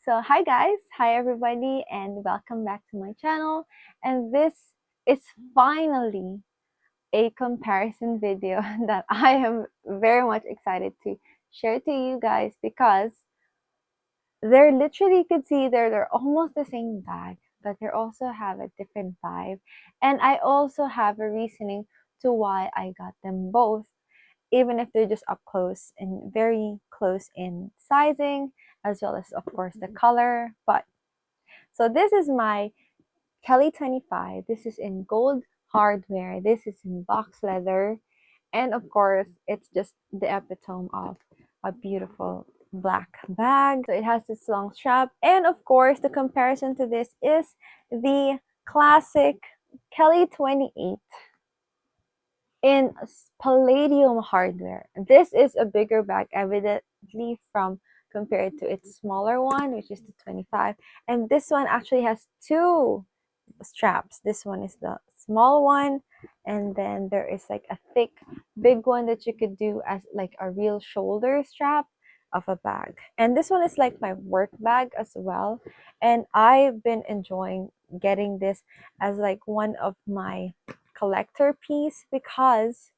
So hi guys, hi everybody, and welcome back to my channel. And this is finally a comparison video that I am very much excited to share to you guys because they're literally, you could see they're almost the same bag, but they also have a different vibe. And I also have a reasoning to why I got them both, even if they're just up close and very close in sizing, as well as of course the color. But so this is my Kelly 25. This is in gold hardware. This is in box leather. And of course, it's just the epitome of a beautiful black bag. So it has this long strap. And of course, the comparison to this is the classic Kelly 28 in Palladium hardware. This is a bigger bag, evidently, from compared to its smaller one, which is the 25. And this one actually has two straps. This one is the small one, and then there is like a thick big one that you could do as like a real shoulder strap of a bag. And this one is like my work bag as well, and I've been enjoying getting this as like one of my collector piece because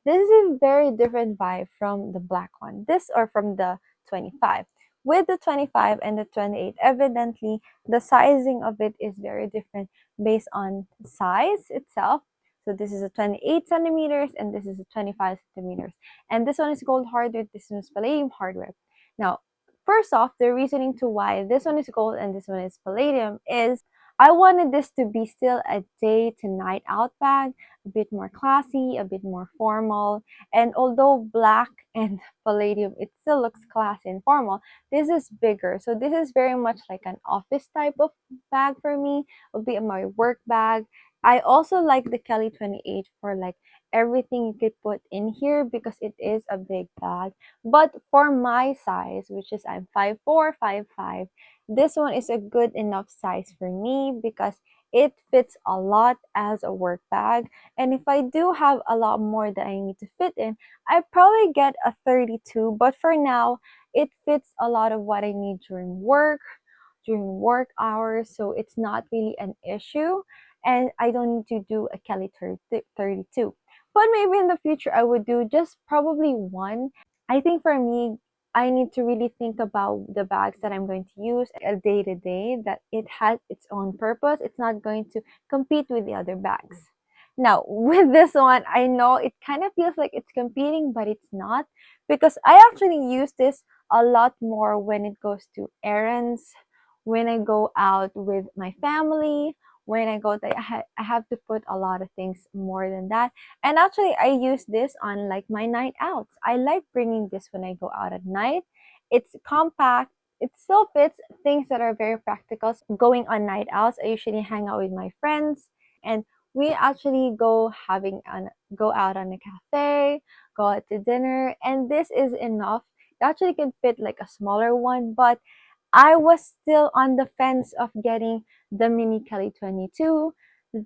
this is a very different vibe from the black one. This or from the 25. With the 25 and the 28, evidently the sizing of it is very different based on size itself. So this is a 28 centimeters and this is a 25 centimeters. And this one is gold hardware, this one is palladium hardware. Now, first off, the reasoning to why this one is gold and this one is palladium is I wanted this to be still a day to night out bag, a bit more classy, a bit more formal. And although black and palladium, it still looks classy and formal, this is bigger. So this is very much like an office type of bag for me. It'll be my work bag. I also like the Kelly 28 for like everything you could put in here because it is a big bag. But for my size, which is I'm 5'4", 5'5", this one is a good enough size for me because it fits a lot as a work bag. And if I do have a lot more that I need to fit in, I probably get a 32. But for now, it fits a lot of what I need during work hours. So it's not really an issue. And I don't need to do a Kelly 32. But maybe in the future, I would do just probably one. I think for me, I need to really think about the bags that I'm going to use a day to day, that it has its own purpose. It's not going to compete with the other bags. Now, with this one, I know it kind of feels like it's competing, but it's not because I actually use this a lot more when it goes to errands, when I go out with my family, when I go there, I have to put a lot of things more than that. And actually, I use this on like my night outs. I like bringing this when I go out at night. It's compact. It still fits things that are very practical. So going on night outs, I usually hang out with my friends, and we actually go out on a cafe, go out to dinner, and this is enough. It actually can fit like a smaller one, but I was still on the fence of getting the mini Kelly 22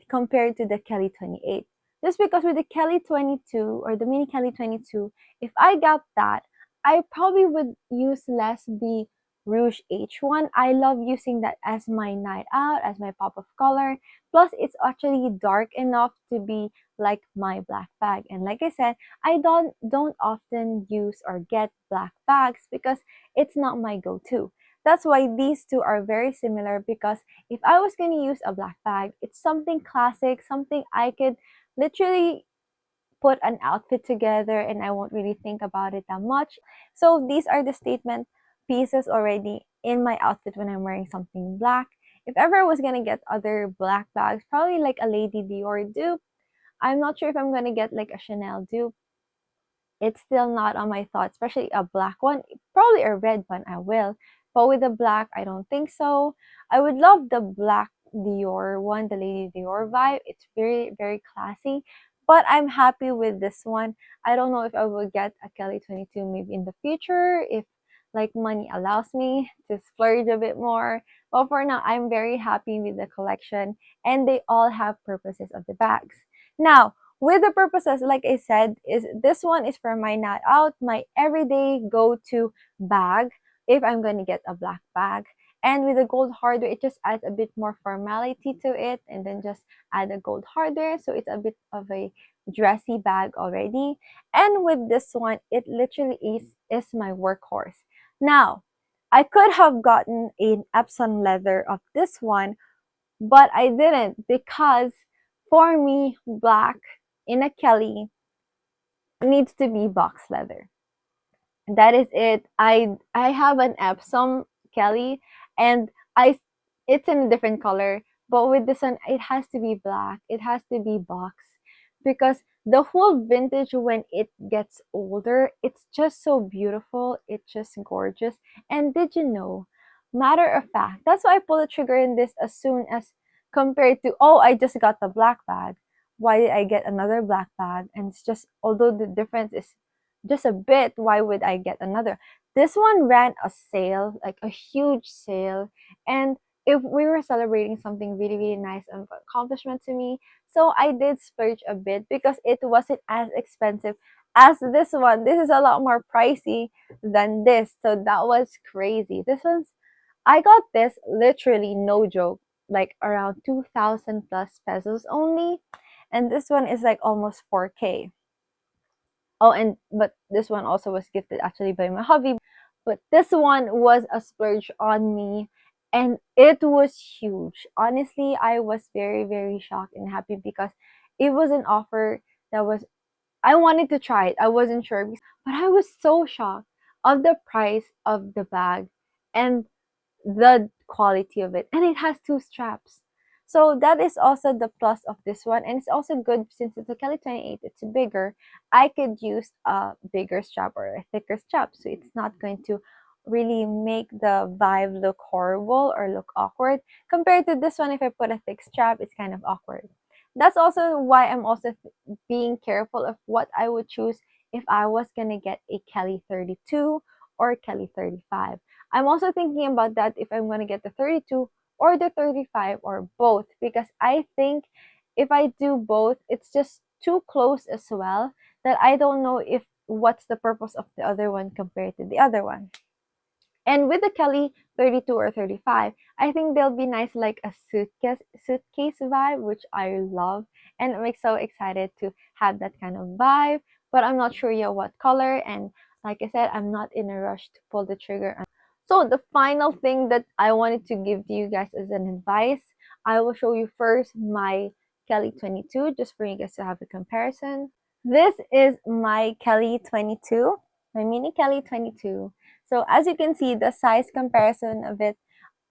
compared to the Kelly 28. Just because with the Kelly 22 or the mini Kelly 22, if I got that, I probably would use less the Rouge H1. I love using that as my night out, as my pop of color. Plus, it's actually dark enough to be like my black bag. And like I said, I don't often use or get black bags because it's not my go-to. That's why these two are very similar because if I was going to use a black bag, it's something classic, something I could literally put an outfit together and I won't really think about it that much. So these are the statement pieces already in my outfit when I'm wearing something black. If ever I was going to get other black bags, probably like a Lady Dior dupe. I'm not sure if I'm going to get like a Chanel dupe. It's still not on my thoughts, especially a black one. Probably a red one, I will. But with the black, I don't think so. I would love the black Dior one, the Lady Dior vibe. It's very, very classy. But I'm happy with this one. I don't know if I will get a Kelly 22 maybe in the future, if like money allows me to splurge a bit more. But for now, I'm very happy with the collection and they all have purposes of the bags. Now, with the purposes, like I said, is this one is for my night out, my everyday go-to bag if I'm going to get a black bag. And with the gold hardware, it just adds a bit more formality to it, and then just add a gold hardware, so it's a bit of a dressy bag already. And with this one, it literally is my workhorse. Now, I could have gotten an Epsom leather of this one, but I didn't, because for me, black in a Kelly needs to be box leather. That is it. I have an Epsom Kelly, and I it's in a different color, but with this one it has to be black. It has to be box, because the whole vintage, when it gets older, it's just so beautiful. It's just gorgeous. And did you know? Matter of fact, that's why I pulled the trigger in this as soon as, compared to, oh, I just got the black bag. Why did I get another black bag? And it's just, although the difference is just a bit, why would I get another? This one ran a sale, like a huge sale, and if we were celebrating something really, really nice and accomplishment to me, so I did splurge a bit because it wasn't as expensive as this one. This is a lot more pricey than this, so that was crazy. I got this literally, no joke, like around 2,000 plus pesos only, and this one is like almost 4K. Oh, and but this one also was gifted actually by my hubby. But this one was a splurge on me, and it was huge. Honestly, I was very, very shocked and happy because it was an offer that was, I wanted to try it. I wasn't sure, but I was so shocked of the price of the bag and the quality of it. And it has two straps. So that is also the plus of this one. And it's also good since it's a Kelly 28, it's bigger. I could use a bigger strap or a thicker strap. So it's not going to really make the vibe look horrible or look awkward. Compared to this one, if I put a thick strap, it's kind of awkward. That's also why I'm also being careful of what I would choose if I was going to get a Kelly 32 or Kelly 35. I'm also thinking about that if I'm going to get the 32 or the 35 or both, because I think if I do both, it's just too close as well that I don't know if what's the purpose of the other one compared to the other one. And with the Kelly 32 or 35, I think they'll be nice, like a suitcase vibe, which I love. And I'm so excited to have that kind of vibe. But I'm not sure yet what color. And like I said, I'm not in a rush to pull the trigger. So the final thing that I wanted to give to you guys as an advice, I will show you first my Kelly 22, just for you guys to have a comparison. This is my Kelly 22, my mini Kelly 22. So as you can see, the size comparison of it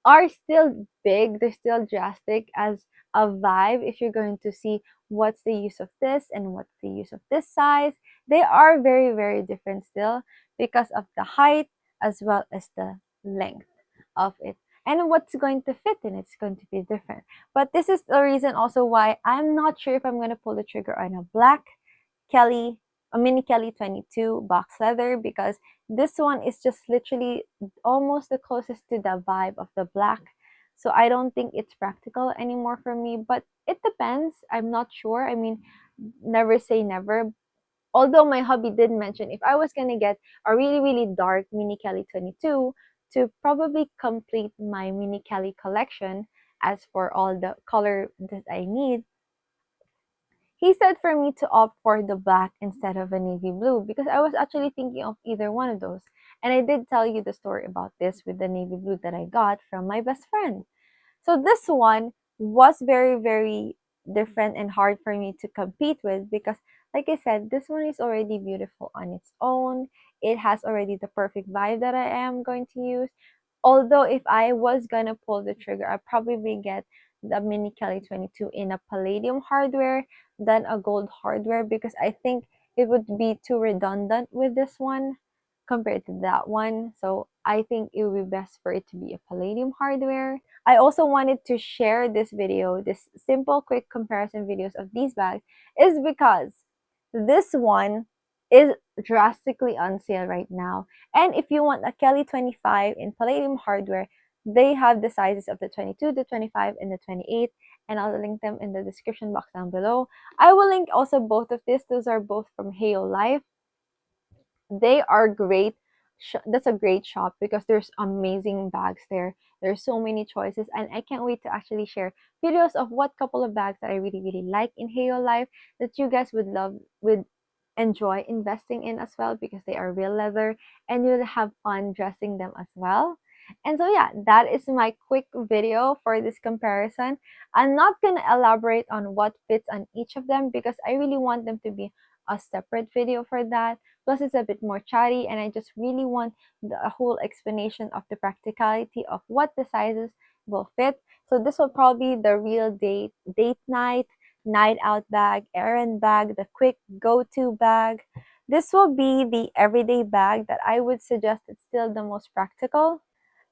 are still big. They're still drastic as a vibe. If you're going to see what's the use of this and what's the use of this size, they are very, very different still because of the height as well as the length of it. And what's going to fit in it's going to be different. But this is the reason also why I'm not sure if I'm going to pull the trigger on a black Kelly, a mini Kelly 22 box leather, because this one is just literally almost the closest to the vibe of the black. So I don't think it's practical anymore for me, but it depends. I'm not sure. I mean, never say never. Although my hubby did mention if I was gonna get a really, really dark mini Kelly 22 to probably complete my mini Kelly collection, as for all the color that I need, he said for me to opt for the black instead of a navy blue, because I was actually thinking of either one of those. And I did tell you the story about this with the navy blue that I got from my best friend. So this one was very, very different and hard for me to compete with because, like I said, this one is already beautiful on its own. It has already the perfect vibe that I am going to use. Although if I was gonna pull the trigger, I'd probably get the mini Kelly 22 in a palladium hardware than a gold hardware, because I think it would be too redundant with this one compared to that one. So I think it would be best for it to be a palladium hardware. I also wanted to share this video, this simple quick comparison videos of these bags, is because this one is drastically on sale right now. And if you want a Kelly 25 in palladium hardware, they have the sizes of the 22, the 25, and the 28, and I'll link them in the description box down below. I will link also both of these. Those are both from Heyo Life. They are great that's a great shop because there's amazing bags there. There's so many choices, and I can't wait to actually share videos of what couple of bags that I really like in Heyo Life that you guys would enjoy investing in as well because they are real leather and you'll have fun dressing them as well. And so yeah, that is my quick video for this comparison. I'm not going to elaborate on what fits on each of them because I really want them to be a separate video for that. Plus it's a bit more chatty and I just really want the whole explanation of the practicality of what the sizes will fit. So this will probably be the real date night out bag, errand bag, the quick go-to bag. This will be the everyday bag that I would suggest it's still the most practical.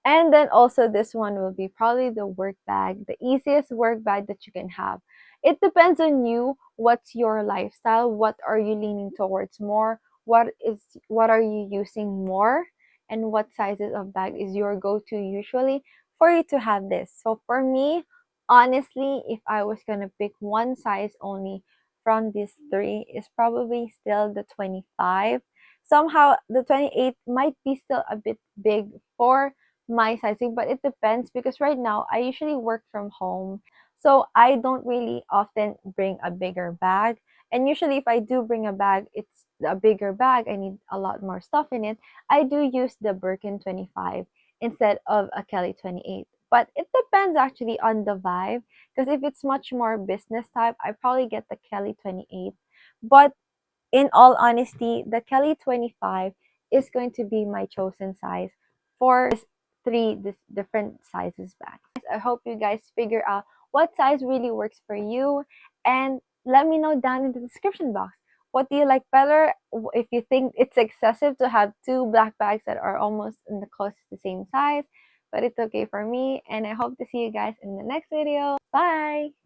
And then also this one will be probably the work bag, the easiest work bag that you can have. It depends on you. What's your lifestyle? What are you leaning towards more? What are you using more? And what sizes of bag is your go-to usually for you to have this? So for me, honestly, if I was gonna pick one size only from these three, is probably still the 25. Somehow the 28 might be still a bit big for my sizing, but it depends because right now I usually work from home. So I don't really often bring a bigger bag. And usually if I do bring a bag, it's a bigger bag. I need a lot more stuff in it. I do use the Birkin 25 instead of a Kelly 28. But it depends actually on the vibe because if it's much more business type, I probably get the Kelly 28. But in all honesty, the Kelly 25 is going to be my chosen size for this different sizes bags. I hope you guys figure out what size really works for you and let me know down in the description box. What do you like better? If you think it's excessive to have two black bags that are almost in the close to the same size, but it's okay for me. And I hope to see you guys in the next video. Bye!